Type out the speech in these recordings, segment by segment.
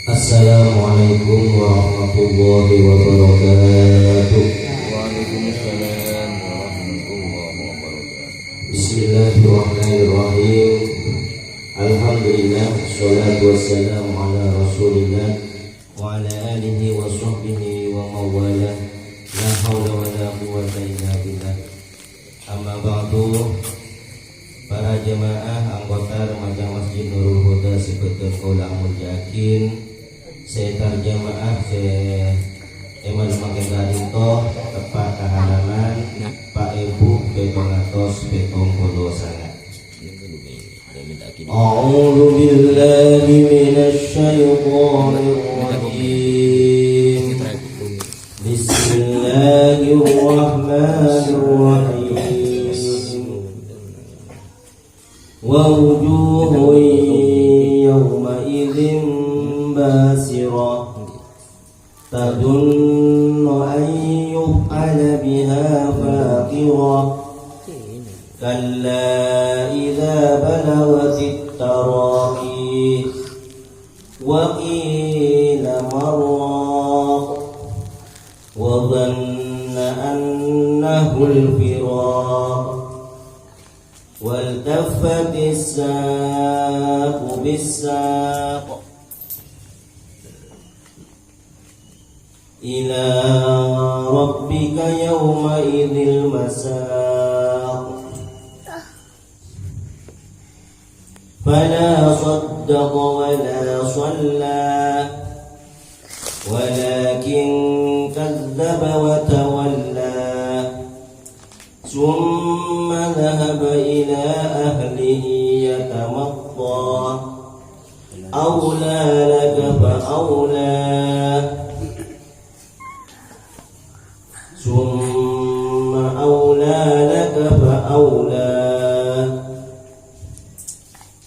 Assalamualaikum warahmatullahi wabarakatuh. Waalaikumsalam warahmatullahi wabarakatuh. Bismillahirrahmanirrahim. Alhamdulillah, salatu wassalamu ala rasulillah wa ala alihi wa sahbihi wa mawala. La hawla wa la quwwata illa billah. Amma ba'du. Para jemaah anggota remaja Masjid Nurul Huda Sibetun Kaula Mulyakin, saya jemaah saya Eman Makin Garinto tepat ke halaman Pak Ibu Betong Atos Betong Kodo Sangat. A'udzu billahi minasy syaithanir rajim. Bismillahirrahmanirrahim. Wa wujuhun yawma idzin basirah tadunnu an yuf'ala biha faqirah kalla idza balagatit taraqi wa qila marraq wa dhanna annahu al-firaq waltaffatis saqu bis-saq ila rabbika yawma idzil masaq fala saddaqa wa la shalla walakin kadzdzaba wa tawalla summa dhahaba ila ahlihi yatamatta awla laka fa awla summa awla laka fa awla.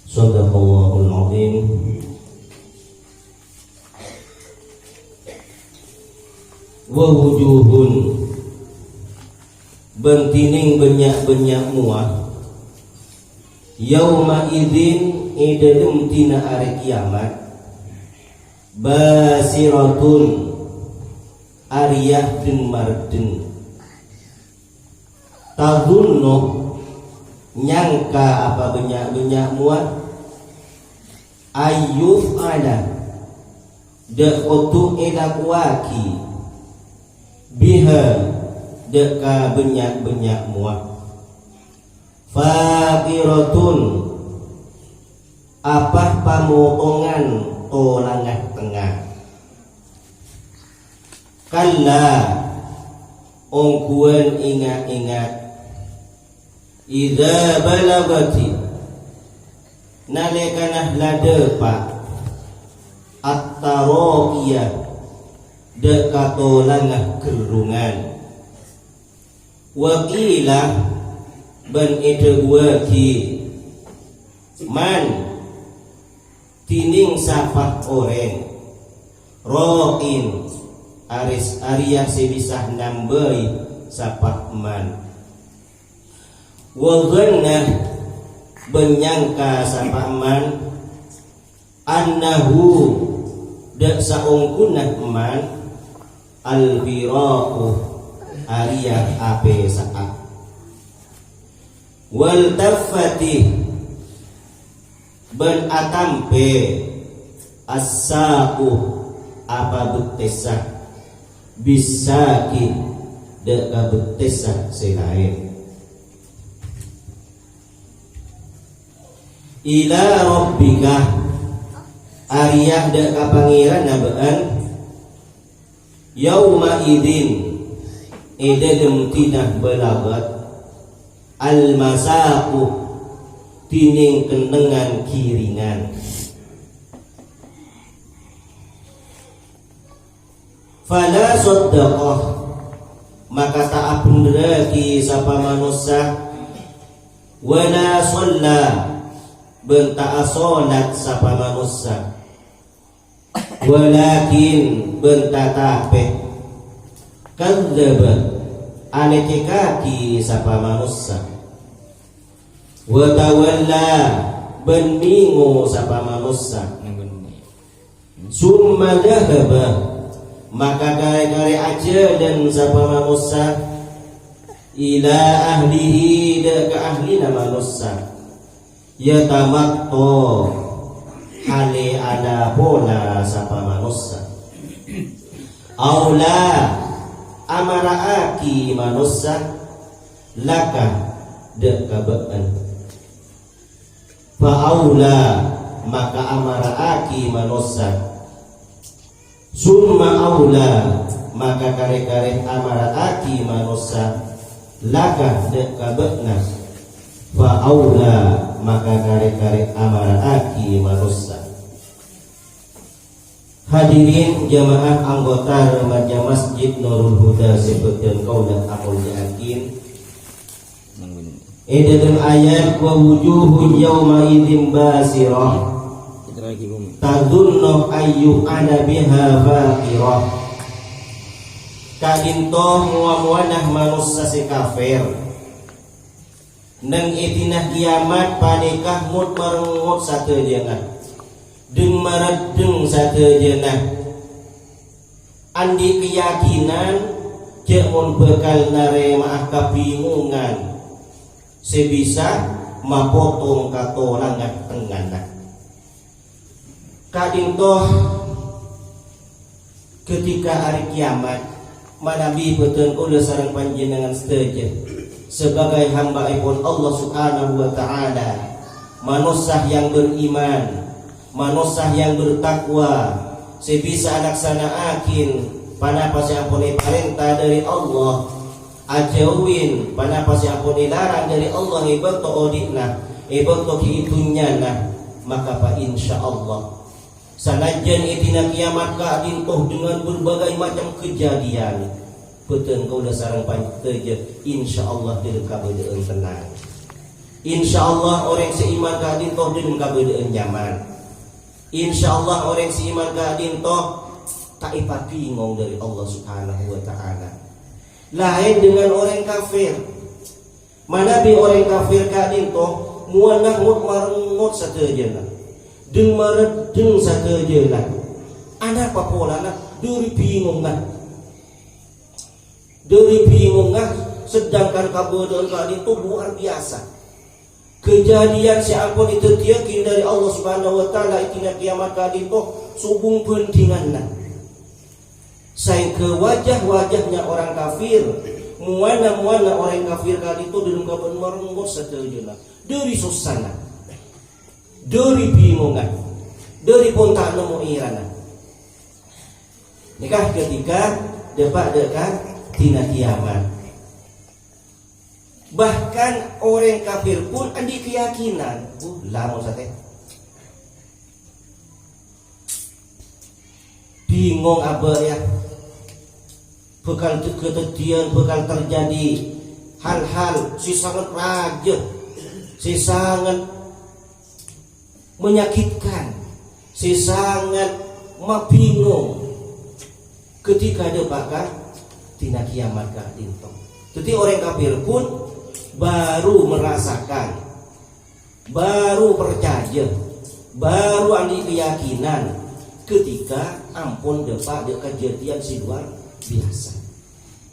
Shadaqallahul azim. Wa wujuhun bentining benyak-benyak muah yauma idzin idadum tina hari kiamat basiratun ariyah den marden tadunno nyangka apa benyak-benyak muah ayyuf ada dekotu edakwaki biha deka benyak-benyak muah faqiratun apah pamotongan tolangah tengah kalla ongkuan ingat-ingat idza balagati nalekanah ladepa at-taraqiyah deka tolangah gerungan wakilah ban ide waki man tining safah oreng rokin aris arya sebisah nambai safah man wagannah benyangka safah man annahu dak saungkunah man al-firaqu ariyah ape saat wal taffati ben atampe as-saqu apa betesa bisaki deka betesa selain ila rabbika ariyah deka pangeran nabaan yauma idzin idadum tinah belagat al-masaqu tining kendengan kiringan fala saddaqah maka tak beneraki sapa manusia wala shalla benta salat sapa manusia walakin benta tapeh kadzdzaba aneke kaki sapa manusia wa tawalla ben bingo sapa manusia Summa dhahaba, maka kare-kare aja dan sapa manusia ila ahlihi ke ahlina manusia yatamatto hale ada pola sapa manusia aula amaraaki manusia laka de kabaan fa aula maka amaraaki manusia summa aula maka kare-kare amaraaki manusia laka de kabana fa aula maka kare-kare amaraaki manusia. Hadirin jamaah anggota remaja Masjid Nurul Huda sebutkan kaulah akul yakin dalam ayat wa wujuhun yawma idzin basirah tadunnu ayyu ana biha faqirah. Kadintoh muamuanah manusia si kafir neng itinah kiamat panikah mut merengut satu jenah deng maredeng satu jenah andi keyakinan jemun bekal nare maah kabingungan sebisa mapotong kato langat tenganak. Kadintoh ketika hari kiamat manabi betul oleh sarang panjenengan setuju sebagai hamba ipun Allah Subhanahu wa taala, manusia yang beriman, manusia yang bertakwa, sebisa laksanaakin panapa siapun perintah dari Allah, ajauin panapa siapun dilarang dari Allah ibato odikna, ibato kiitunyana, maka pa insyaallah sanajan itina kiamat kadin toh dengan berbagai macam kejadian betul kau dah sarang panteja insyaallah deuk kabeudeuan tenang. Insyaallah orang seiman kadin toh deuk kabeudeuan nyaman. Insyaallah orang seiman kadin toh tak ipat bingung dari Allah Subhanahu wa taala. Lain dengan orang kafir. Manabi orang kafir kadin toh muanah mut marengut sateujana. Deng maredeng sateujana. Ana papolana deuri bingung nah. Deuri bingung nah sedangkan kabeudeuan kadin toh luar biasa. Kejadian si ampun itu yakin dari Allah Subhanahu wa taala itina kiamat kadin toh subung pentinganna. Saing ke wajah-wajahnya orang kafir, muana-muana orang kafir kadin toh dalam kabeun merengut sateujana. Deuri susana. Deuri bingungan. Deuri pun tak nemu irana. Nikah ketika depak dekat tina kiamat. Bahkan orang kafir pun andi keyakinan, lamun sate. Bingung apa ya? Bekal kejadian, bekal terjadi hal-hal si sangat raja, si sangat menyakitkan, si sangat mabingung ketika depakan tina kiamat kadinto. Jadi orang kafir pun baru merasakan, baru percaya, baru andi keyakinan ketika ampun depak de kejadian si luar biasa.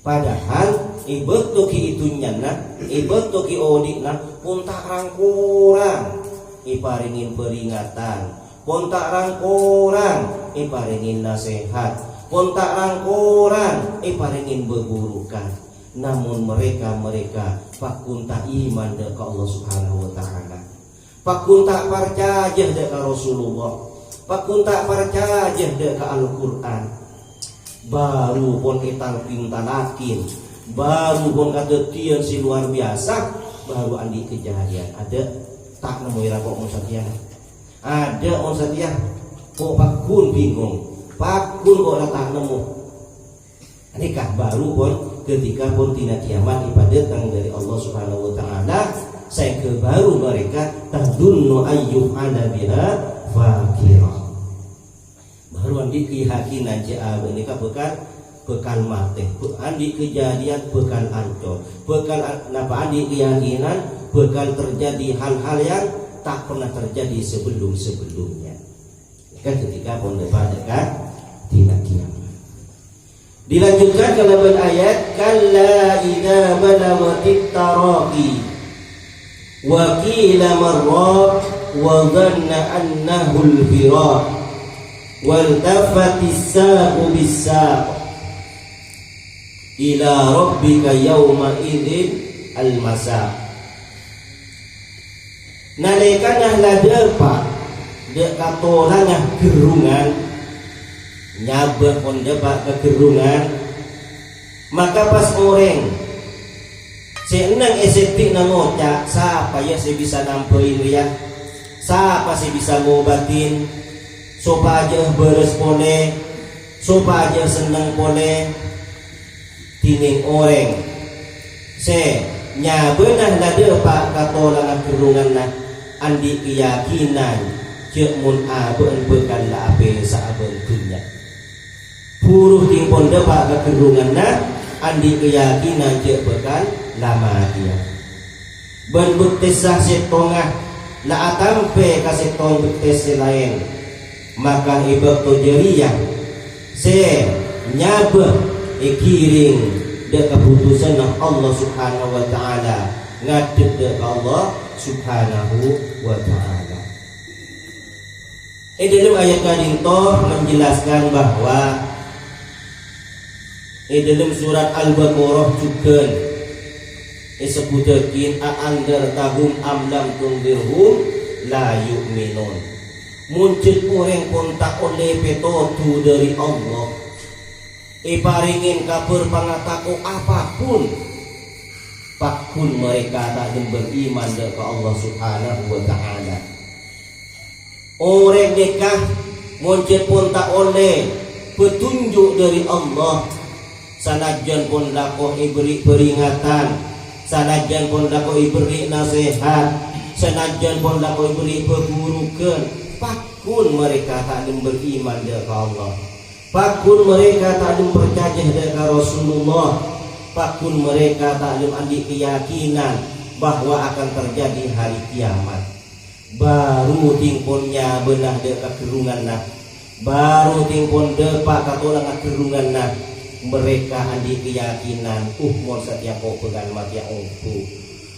Padahal ibet toki itunya nak, ibet toki odikna pun tak rangkurang, iparingin peringatan, pun tak rangkurang, iparingin nasihat, pun tak rangkurang, iparingin beburukan. Namun mereka pakun tak iman dek Allah Subhanahu wa taala. Pakun tak percaya dek Rasulullah. Pakun tak percaya dek Al-Qur'an. Baru pun kita pintanakin, baru pun kata tian si luar biasa, baru andi kejadian. Ada tak nemu ira kok musatian. Ada musatian kok pakun bingung. Pakun kok tak nemu. Nikah baru pun ketika pun tina kiamat ibadatang dari Allah Subhanahu wa taala, saya ke baru mereka tadunnu ayyub ala biha faqirah. Baru andi keyakinan jaa nikah bekal mate, andi kejadian bekal ancor, bekal napa andi keyakinan bekal terjadi hal-hal yang tak pernah terjadi sebelum-sebelumnya. ketika pun dekat dina kiamat. Dilanjutkan ke dalam ayat kalla idza balagatit taraqi wa qila marraq wa dhanna annahu al-firaq wal tafatis saqu bis-saq ila rabbika yawma idzin al-masaq. Nalekanah ladepa dek katorangah gerungan nyabah pon depak kegerungan, maka pas orang senang esetik nangocak siapa ya saya bisa nambahin ya, siapa saya bisa ngobatin, sopa aja beres pole, sopa aja senang pole, tining orang se nyabenah ladepa katorangah gerungan nah andi keyakinan cek mun aben bekan la ape saaben dunya buruh timpon depak kegerungan na andi keyakinan cek bekan lama dia ben bektesah setongah la atampe kasetong bektes lain maka ibab tojeriyah se nyabeh ikiring de keputusan Allah subhanahu wa ta'ala ngadep de Allah subhanahu wa ta'ala. Dalam ayat kadintoh menjelaskan bahwa dalam surat Al-Baqarah juga disebutkan a'andar tahum amlam tundirhum la yu'minun. Muncul orang kontak oleh petotu dari Allah paringin kabar pangatako apapun pakun mereka tak beriman ke Allah subhanahu wa ta'ala. Orang nikah muncul pun tak oleh petunjuk dari Allah, sanajan pun lakoh beri peringatan, sanajan pun lakoh beri nasihat, sanajan pun lakoh beri perburukan, pakun mereka tak beriman ke Allah, pakun mereka tak percaya dengan Rasulullah, pakun mereka tak ada keyakinan bahwa akan terjadi hari kiamat. Baru tingponnya benah dekat kerungan nah, baru tingpon depak katolang kerungan nah, mereka andi keyakinan mon satya kau pegan mati ongku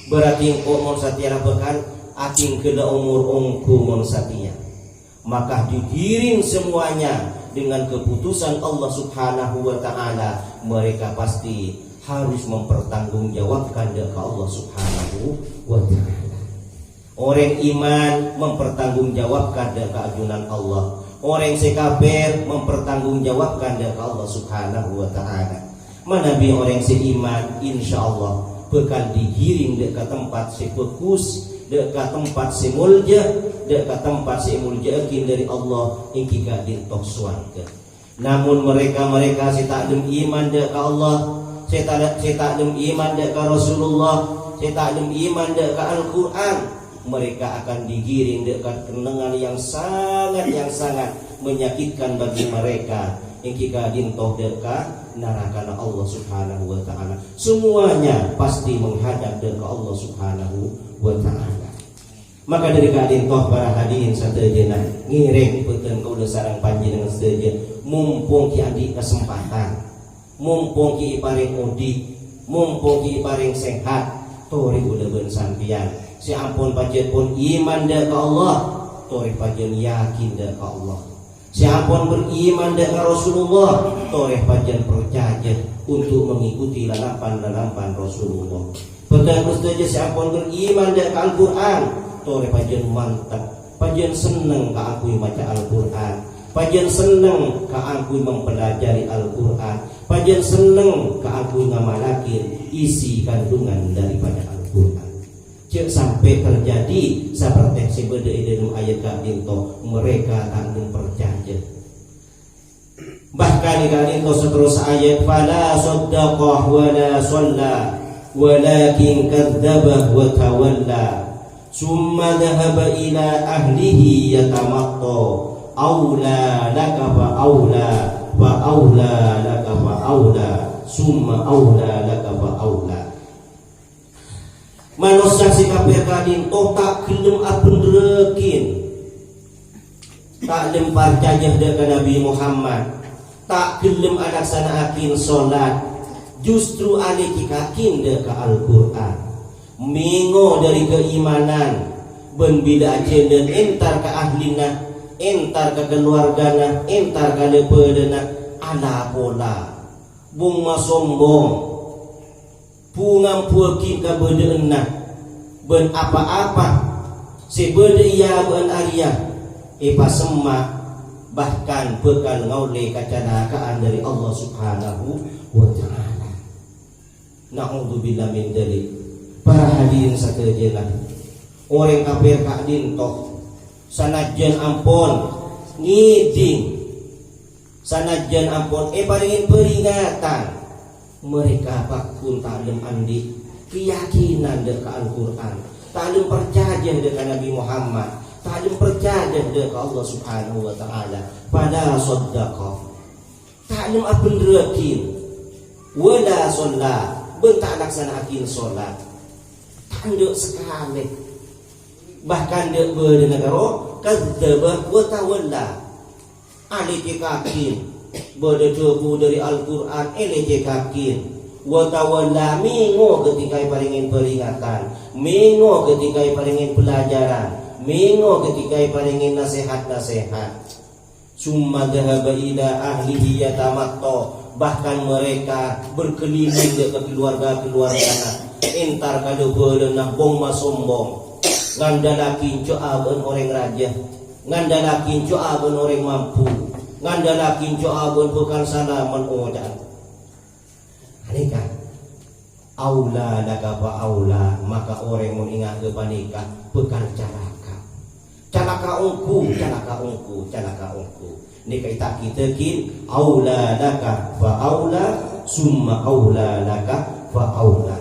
berarti mon satya pegan ating keda umur ongku mon satya, maka digiring semuanya dengan keputusan Allah subhanahu wa ta'ala. Mereka pasti harus mempertanggungjawabkan kepada Allah subhanahu wa ta'ala. Orang iman mempertanggungjawabkan kepada keagungan Allah, orang sekafir mempertanggungjawabkan kepada Allah subhanahu wa ta'ala. Manabi orang seiman insyaallah bakal digiring dekat tempat sefokus, dekat tempat semulja, dekat tempat semuljakin dari Allah ingkika dintok swarga. Namun mereka si tak dem iman dekat Allah, si tak dem iman dekat Rasulullah, si tak dem iman dekat Al-Quran, mereka akan digiring dekat kenangan yang sangat menyakitkan bagi mereka ingkika dintok dekat neraka Allah subhanahu wa ta'ala. Semuanya pasti menghadap dekat Allah subhanahu wa ta'ala. Maka dari keadaan toh para hadirin sadayana ngiring peuteun ka ulah sareng panjenengan sadaya mumpung ki adi kesempatan, mumpung ki paring udi, mumpung ki paring sehat, tori ulah beun sampeyan si ampun panjenengan pun iman da ka Allah, tori panjenengan yakin da ka Allah. Si ampun beriman dengan Rasulullah, tori panjenengan percaya untuk mengikuti lalapan Rasulullah. Betul saja si ampun beriman dengan Al-Quran, tore pajen mantap, pajen seneng ka aku baca Al-Quran, pajen seneng ka aku mempelajari Al-Quran, pajen seneng ka aku ngamalakin isi kandungan daripada Al-Quran. Cek sampai terjadi seperti sebeda dalam ayat kadinto mereka tak percaya. Bahkan di kadinto seterus ayat fala saddaqah wala shalla walakin kadzdzaba wa tawalla summa dhahaba ila ahlihi yatamatta aula laka fa aula laka fa aula summa aula laka fa aula. Manusia si kafir kadin tak gelem aben rekin tak lempar jajah dekat Nabi Muhammad, tak gelem alaksanakin solat, justru aliki kakin dekat Al-Quran. Mingo dari keimanan, ben bila dan entar ke ahlina, entar ke keluargana, entar ke lepedana, ala pola, bung masombong, pungam puakin ke bedena, ben apa-apa, sebeda iya ben arya. Epa semak bahkan bekal ngaule kecelakaan dari Allah Subhanahu wa ta'ala. Na'udzubillah min dzalik. Para hadirin sakejelah, orang kafir kak dintoh sanajan ampun ngiding, sanajan ampun paringin peringatan, mereka pakun ta'lim andi keyakinan dekat Al-Quran, ta'lim percaya dekat Nabi Muhammad, ta'lim percaya dekat Allah Subhanahu wa ta'ala. Pada soddaqah ta'lim apun rekin wala sholat, bentak laksanakin sholat, tanduk sekali, bahkan dek berdenegaro kadzdzaba wa tawalla, aliki kakin berdebu dari Al-Quran, eliki kakin wa tawalla, mingo ketika paringin peringatan, mingo ketika paringin pelajaran, mingo ketika paringin nasihat-nasihat. Summa dhahaba ila ahlihi yatamatto, bahkan mereka berkeliling ke keluarga-keluargana, entar kado belenah bong masombong, ngandalakin coaban orang raja, ngandalakin coaban orang mampu, ngandalakin coaban bukan salaman odan. Aneka aula laka fa aula, maka orang mengingat kepanika bukan calaka ungku. Nika ita kita kin aula laka fa aula, summa aula laka fa aula.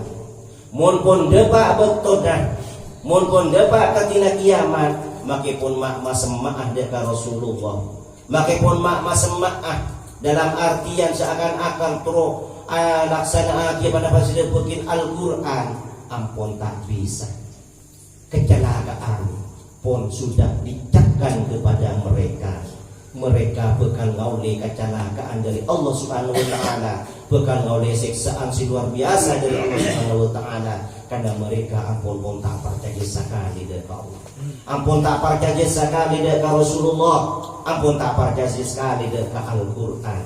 Mun pun depa betodan, mun pun depa katina kiamat, makipun mak masemaah dekat Rasulullah, makipun mak masemaah dalam artian seakan-akan tro laksana pada pasal putin Al-Quran, ampun tak bisa. Kecelakaan pun sudah dicapkan kepada mereka. Mereka bekal ngaule kecelakaan dari Allah Subhanahu wa ta'ala, bekal ngaule siksaan si luar biasa dari Allah Subhanahu wa ta'ala, karena mereka ampun pun tak percaya sekali dekat Allah, ampun tak percaya sekali dekat Rasulullah, ampun tak percaya sekali dekat Al-Quran.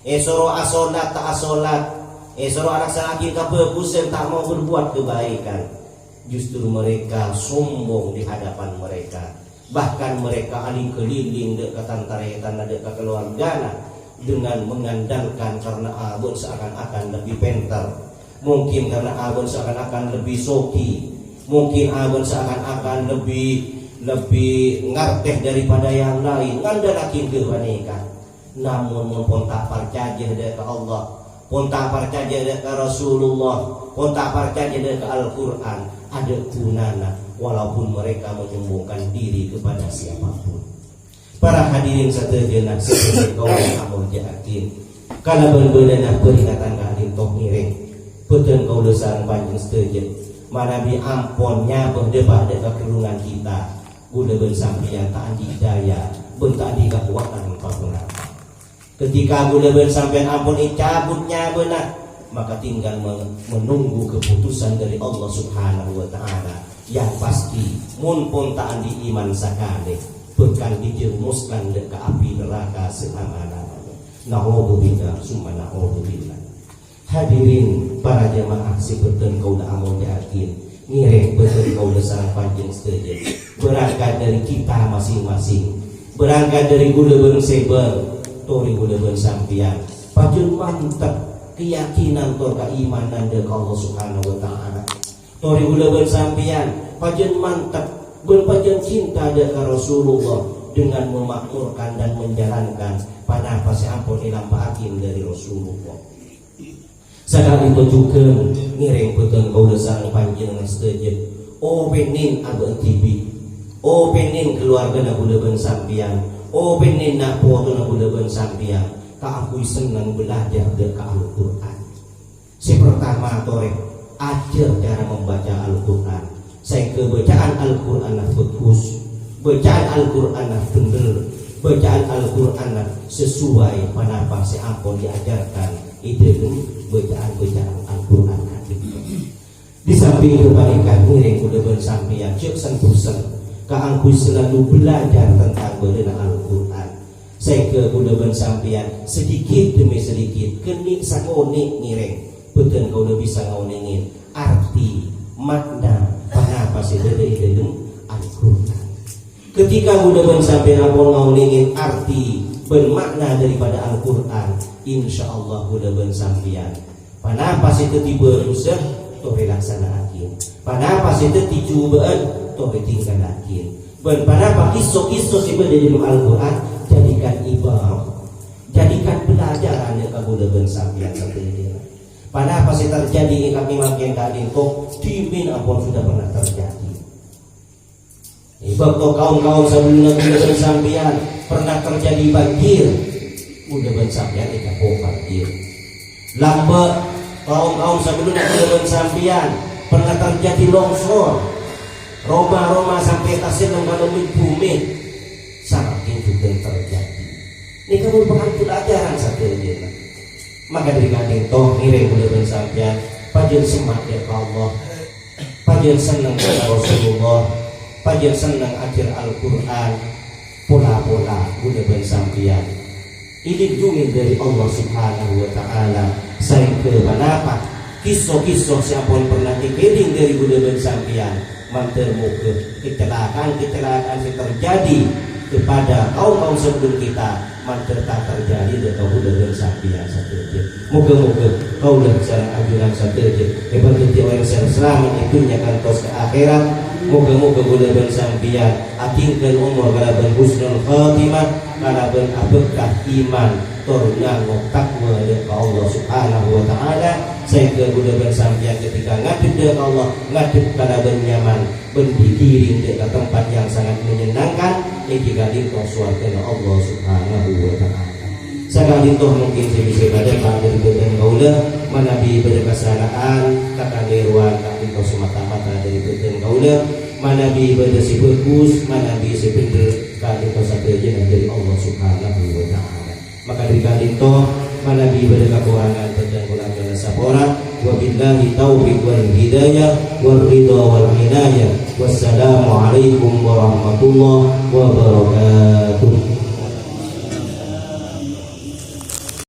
Esoro asolat tak asolat, esoro alaksanakin kebagusan, tak mau berbuat kebaikan. Justru mereka sombong di hadapan mereka, bahkan mereka aling keliling dekat tantaretan dekat keluargana dengan mengandalkan karena abun seakan-akan lebih pintar, mungkin karena abun seakan-akan lebih soki, mungkin abun seakan-akan lebih ngarteh daripada yang lain, ngandalakin kebaikan. Namun pun tak percaya dekat Allah, pun tak percaya dekat Rasulullah, pun tak percaya dekat Al-Quran, ada gunana walaupun mereka menyembuhkan diri kepada siapapun. Para hadirin setelah seperti kau amun yakin, kalau berbeda peringatan kalian toh miring, betul kau lesang panjang setuju, mana bi amponnya berdebat dekat kerungan kita, gula bersampian tak didaya, bentak di kekuatan pengerat. Ketika gula bersampian ampun cabutnya benar, maka tinggal menunggu keputusan dari Allah Subhanahu wa ta'ala, yang pasti mun pun tak di iman sekali bekal dijerumuskan ke api neraka selama-lamanya. Na'udzubillah summa na'udzubillah. Hadirin para jemaah seperti kau dah amun yakin, ngiring betul kau lesang panjang setuju, berangkat dari kita masing-masing, berangkat dari gula bersebel tori gula bersampian, pajul mantap keyakinan tor keimanan dekat Allah Subhanahu wa ta'ala. Tori gula bersampian pajen mantap berpajen cinta dekat Rasulullah dengan memakmurkan dan menjalankan pada apa ampun ilampahakin dari Rasulullah. Sadar itu juga ngiring betul kau lesang panjang setuju. Oh penin abang TV, oh penin keluarga nak gula bersampian, oh penin nak foto nak gula bersampian. Tak aku senang belajar dekat Al-Quran. Si pertama tore ajar cara membaca Al-Quran. Saya kebacaan Al-Quran lah bagus, bacaan Al-Quran lah bener, bacaan Al-Quran sesuai panapa seampun diajarkan itu bacaan Al-Quran. Di samping kebaikan ngiring kuda bersampian cek sentusen keangku selalu belajar tentang benda Al-Quran. Saya ke kuda bersampian sedikit demi sedikit kenik sangonik ngiring betul kau udah bisa ngauningin arti makna panapa sih dari Al-Quran. Ketika kuda bersampian apun ngauningin arti bermakna daripada Al-Quran, insya Allah kuda bersampian panapa sih tiba rusak toh relaksanakin. Panapa sih dicubaan toh ditingkalakin. Ben panapa kisah-kisah sih di dalam Al-Quran jadikan ibarat, jadikan pelajaran yang kamu udah bersampian seperti. Panapa sih terjadi kami makin tadi kok dimin apa sudah pernah terjadi. Waktu kaum-kaum sebelum Nabi bersampian pernah terjadi banjir, udah bersampian tidak banjir. Lambat kaum-kaum sebelum Nabi bersampian pernah terjadi longsor, Roma sampai tasir mengalami bumi, saking juga terjadi. Ini kamu merupakan pelajaran satu ini. Maka dari kandung toh ngiring boleh bersampian, pajen semak ya Allah, pajen senang kepada Rasulullah, pajen senang ajar Al-Quran, pola-pola boleh bersampian. Ini dungin dari Allah Subhanahu wa Ta'ala. Saya ke manapa kisah-kisah siapa yang pernah dikiring dari budaya bersampian mantermu ke kecelakaan yang terjadi kepada kaum sebelum kita manter tak terjadi dan kau budaya bersampian satu aja. Moga-moga kau dah secara ajuran satu aja. Hebat kita orang selamat itu nyakan tos ke akhirat. Moga-moga budaya bersampian atingkan umur kalaban husnul khatimah, kalaban abekah iman turunang takwa dari Allah Subhanahu wa Ta'ala. Saya ke budaya bersampian ketika ngadep dari Allah, ngadep kalaban nyaman, berdikiring di tempat yang sangat menyenangkan. Ini jika dintoh suarkan Allah Subhanahu wa Ta'ala. Sekali toh mungkin saya bisa pada dari beten kaula manabi berkesalahan kakak dewan kami kau semata-mata dari beten kaula manabi berdasi bagus manabi sebenar kali kau satu aja dari Allah Subhanahu wa Ta'ala. Maka dari kali toh manabi berkekurangan beten kaula kena sapora wabillahi taufiq wal hidayah wal ridha wal inayah. Wassalamualaikum warahmatullahi wabarakatuh.